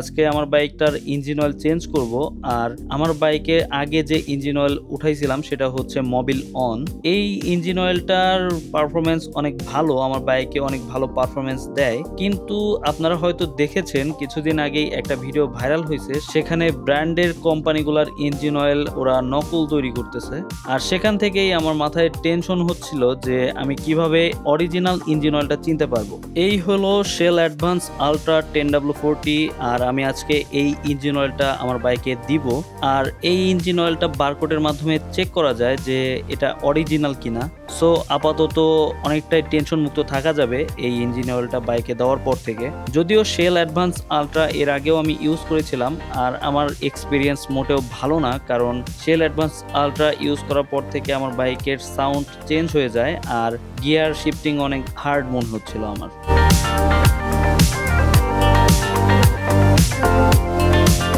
আজকে আমার বাইকটার ইঞ্জিন অয়েল চেঞ্জ করব। আর আমার বাইকে আগে যে ইঞ্জিন অয়েল উঠাইছিলাম সেটা হচ্ছে মোবিল অন। এই ইঞ্জিন অয়েলটার পারফরমেন্স অনেক ভালো, আমার বাইকে অনেক ভালো পারফরমেন্স দেয়। কিন্তু আপনারা হয়তো দেখেছেন কিছুদিন আগেই একটা ভিডিও ভাইরাল হয়েছে, সেখানে ব্র্যান্ডের কোম্পানিগুলোর ইঞ্জিন অয়েল ওরা নকল তৈরি করতেছে। আর সেখান থেকেই আমার মাথায় টেনশন হচ্ছিল যে আমি কিভাবে অরিজিনাল ইঞ্জিন অয়েলটা চিনতে পারবো। এই হলো শেল অ্যাডভান্স আলট্রা 10W40। আর আমি আজকে এই ইঞ্জিন অয়েলটা আমার বাইকে দিব। আর এই ইঞ্জিন অয়েলটা বারকোডের মাধ্যমে চেক করা যায় যে এটা অরিজিনাল কিনা। সো আপাতত অনেকটাই টেনশন মুক্ত থাকা যাবে এই ইঞ্জিন অয়েলটা বাইকে দেওয়ার পর থেকে। যদিও শেল অ্যাডভান্স আলট্রা এর আগেও আমি ইউজ করেছিলাম, আর আমার এক্সপিরিয়েন্স মোটেও ভালো না, কারণ শেল অ্যাডভান্স আলট্রা ইউজ করার পর থেকে আমার বাইকের সাউন্ড চেঞ্জ হয়ে যায় আর গিয়ার শিফটিং অনেক হার্ড মনে হচ্ছিল আমার।